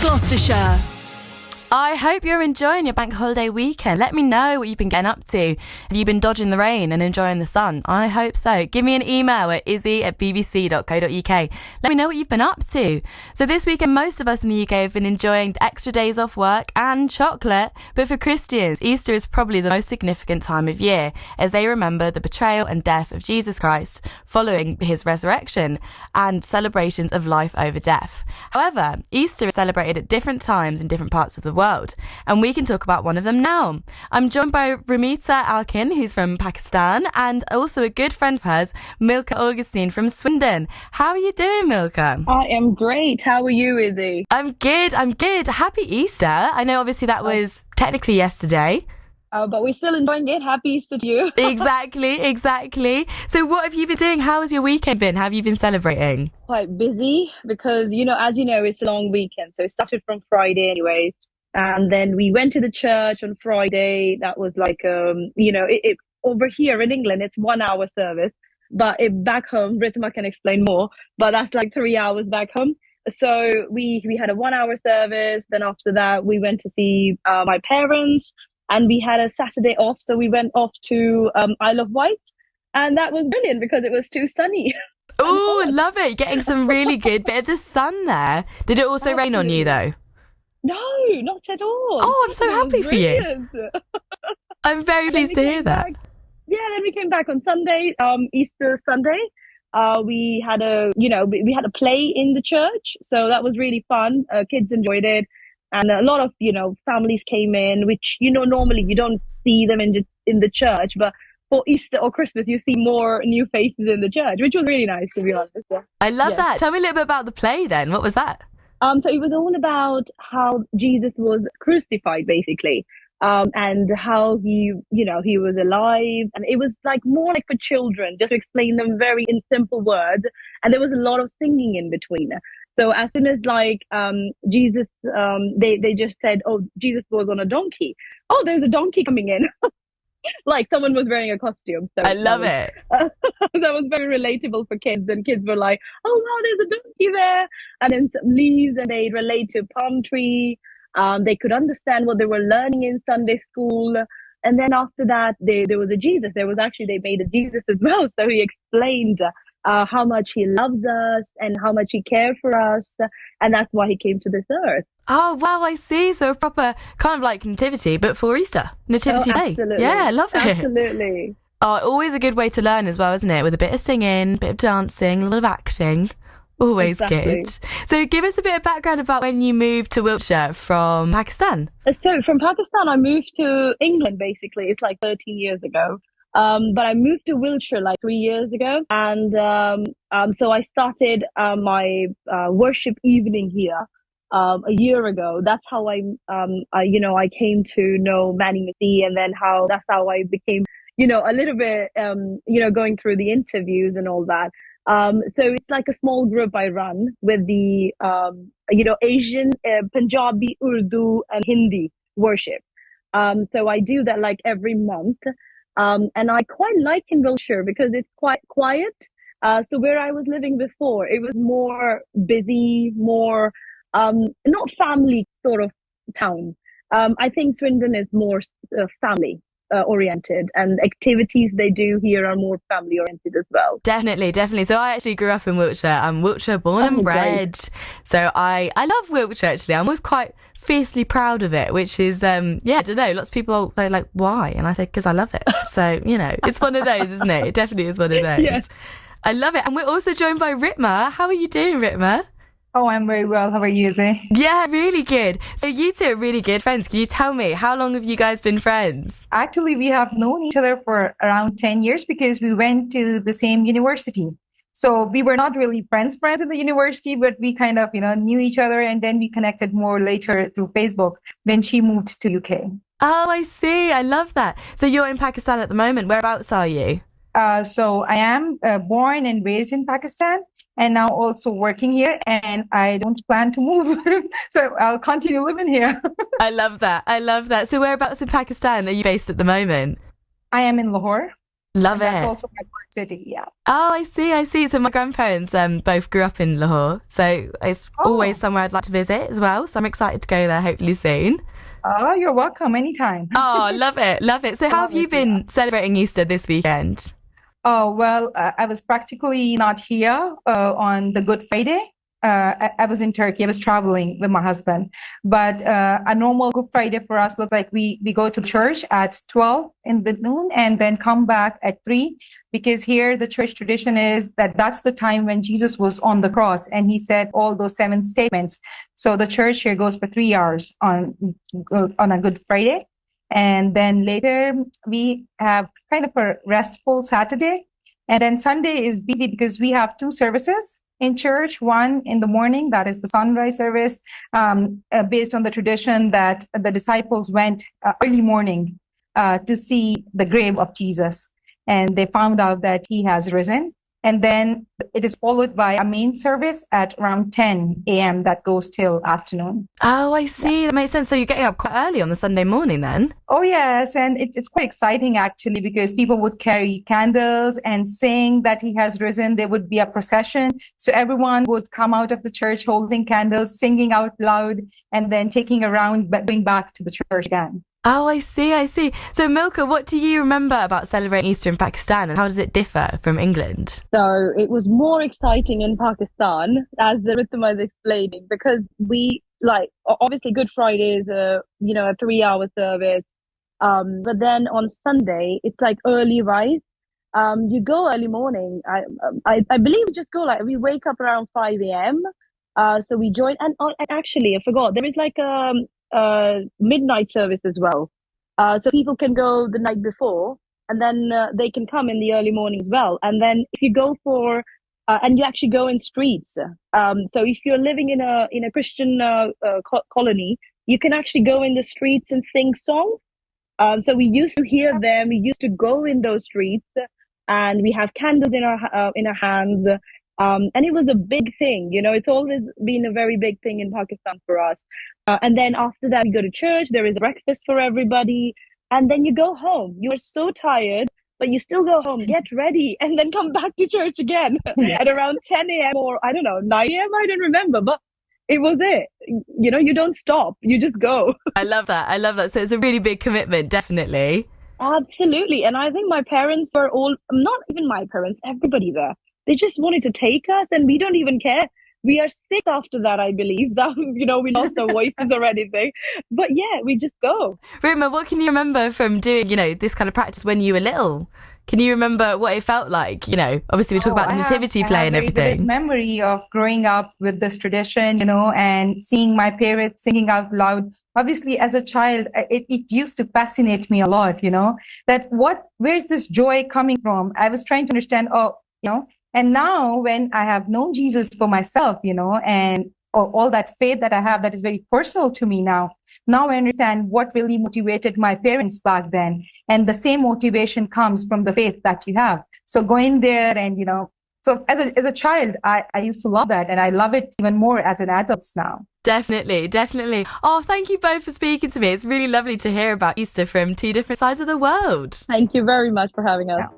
Gloucestershire. I hope you're enjoying your bank holiday weekend. Let me know what you've been getting up to. Have you been dodging the rain and enjoying the sun? I hope so. Give me an email at izzy@bbc.co.uk. Let me know what you've been up to. So this weekend, most of us in the UK have been enjoying the extra days off work and chocolate. But for Christians, Easter is probably the most significant time of year as they remember the betrayal and death of Jesus Christ following his resurrection and celebrations of life over death. However, Easter is celebrated at different times in different parts of the world, and we can talk about one of them now. I'm joined by Ritma Alkin, who's from Pakistan, and also a good friend of hers, Milka Augustine from Swindon. How are you doing, Milka? I am great. How are you, Izzy? I'm good. Happy Easter. I know obviously that was technically yesterday. But we're still enjoying it. Happy Easter to you. Exactly. So what have you been doing? How has your weekend been? How have you been celebrating? Quite busy because, as you know, it's a long weekend. So it started from Friday anyways. And then we went to the church on Friday. That was like, over here in England, it's 1 hour service. But back home, Ritma can explain more. But that's like 3 hours back home. So we had a 1 hour service. Then after that, we went to see my parents. And we had a Saturday off. So we went off to Isle of Wight. And that was brilliant because it was too sunny. Oh, love it. Getting some really good bit of the sun there. Did it also rain on you though? No, not at all. Oh, I'm so happy for you. I'm very pleased to hear that. Then we came back on Sunday, Easter Sunday. We had we had a play in the church. So that was really fun. Kids enjoyed it. And a lot of, families came in, which, normally you don't see them in the church. But for Easter or Christmas, you see more new faces in the church, which was really nice, to be honest. Yeah. I love that. Tell me a little bit about the play then. What was that? So it was all about how Jesus was crucified, basically, and how he was alive. And it was like more like for children, just to explain them very in simple words. And there was a lot of singing in between. So as soon as Jesus, they just said, oh, Jesus was on a donkey. Oh, there's a donkey coming in. Like someone was wearing a costume. So I love it. That was very relatable for kids. And kids were like, oh, wow, there's a donkey there. And then some leaves, and they relate to palm tree. They could understand what they were learning in Sunday school. And then after that, there was a Jesus. They made a Jesus as well. So he explained how much he loves us and how much he cared for us. And that's why he came to this earth. Oh, wow, I see. So a proper kind of like nativity, but for Easter. Nativity Day. Absolutely. Yeah, I love it. Absolutely. Oh, always a good way to learn as well, isn't it? With a bit of singing, a bit of dancing, a little bit of acting. Always good. So give us a bit of background about when you moved to Wiltshire from Pakistan. So from Pakistan, I moved to England, basically. It's like 13 years ago. But I moved to Wiltshire like 3 years ago. And so I started my worship evening here a year ago. That's how I came to know Manny Massey, and then that's how I became, a little bit, going through the interviews and all that. So it's like a small group I run with the, Asian, Punjabi, Urdu, and Hindi worship. So I do that like every month. And I quite like in Wiltshire because it's quite quiet. So where I was living before, it was more busy, more, not family sort of town. I think Swindon is more family oriented, and activities they do here are more family oriented as well. Definitely. So I actually grew up in Wiltshire. I'm Wiltshire born and bred. Great. So I love Wiltshire actually. I'm always quite fiercely proud of it, which is, I don't know. Lots of people are like, why? And I say, because I love it. So, it's one of those, isn't it? It definitely is one of those. Yes. I love it. And we're also joined by Ritma. How are you doing, Ritma? Oh, I'm very well. How are you, Izzy? Yeah, really good. So you two are really good friends. Can you tell me, how long have you guys been friends? Actually, we have known each other for around 10 years because we went to the same university. So we were not really friends in the university, but we kind of, knew each other, and then we connected more later through Facebook. Then she moved to UK. Oh, I see. I love that. So you're in Pakistan at the moment. Whereabouts are you? So I am born and raised in Pakistan, and now also working here, and I don't plan to move. So I'll continue living here. I love that. So whereabouts in Pakistan are you based at the moment? I am in Lahore. Love And that's it. also my birth city. Yeah. Oh, I see, I see. So my grandparents both grew up in Lahore, so it's always somewhere I'd like to visit as well. So I'm excited to go there hopefully soon. Oh, you're welcome anytime. Oh, love it, love it. So how have Love you it, yeah. been celebrating Easter this weekend? Oh, well, I was practically not here on the Good Friday. I was in Turkey. I was traveling with my husband. But a normal Good Friday for us looks like we go to church at 12 in the noon and then come back at 3, because here the church tradition is that that's the time when Jesus was on the cross and he said all those 7 statements. So the church here goes for 3 hours on a Good Friday. And then later we have kind of a restful Saturday. And then Sunday is busy because we have 2 services in church. One in the morning, that is the sunrise service, based on the tradition that the disciples went early morning to see the grave of Jesus. And they found out that he has risen. And then it is followed by a main service at around 10 a.m. that goes till afternoon. Oh, I see. That makes sense. So you're getting up quite early on the Sunday morning then? Oh, yes. And it's quite exciting, actually, because people would carry candles and sing that he has risen. There would be a procession. So everyone would come out of the church holding candles, singing out loud, and then taking a round, going back to the church again. Oh, I see, I see. So Milka, what do you remember about celebrating Easter in Pakistan and how does it differ from England? So it was more exciting in Pakistan, as the Ritma is explaining, because we obviously Good Friday is a 3-hour service. But then on Sunday, it's like early rise. You go early morning. I believe we just go we wake up around 5 a.m. So we join, and actually I forgot, there is like midnight service as well. So people can go the night before and then they can come in the early morning as well. And then if you go for, and you actually go in streets. So if you're living in a Christian colony, you can actually go in the streets and sing songs. So we used to hear them. We used to go in those streets, and we have candles in our hands. And it was a big thing. It's always been a very big thing in Pakistan for us. And then after that, we go to church. There is breakfast for everybody. And then you go home. You are so tired, but you still go home, get ready, and then come back to church again at around 10 a.m. or, I don't know, 9 a.m. I don't remember. But it was it. You don't stop. You just go. I love that. I love that. So it's a really big commitment, definitely. Absolutely. And I think my parents were not even my parents, everybody there. They just wanted to take us, and we don't even care. We are sick after that, I believe, that, we lost our voices or anything. But yeah, we just go. Ritma, what can you remember from doing, this kind of practice when you were little? Can you remember what it felt like? Obviously we talk about the nativity play and everything. I have a memory of growing up with this tradition, and seeing my parents singing out loud. Obviously, as a child, it used to fascinate me a lot, that where's this joy coming from? I was trying to understand, and now when I have known Jesus for myself, and all that faith that I have that is very personal to me now I understand what really motivated my parents back then. And the same motivation comes from the faith that you have. So going there and, so as a child, I used to love that. And I love it even more as an adult now. Definitely, definitely. Oh, thank you both for speaking to me. It's really lovely to hear about Easter from 2 different sides of the world. Thank you very much for having us. Yeah.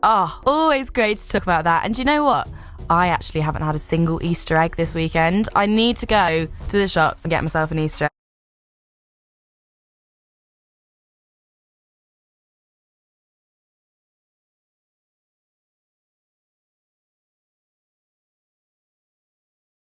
Oh, always great to talk about that. And do you know what? I actually haven't had a single Easter egg this weekend. I need to go to the shops and get myself an Easter egg.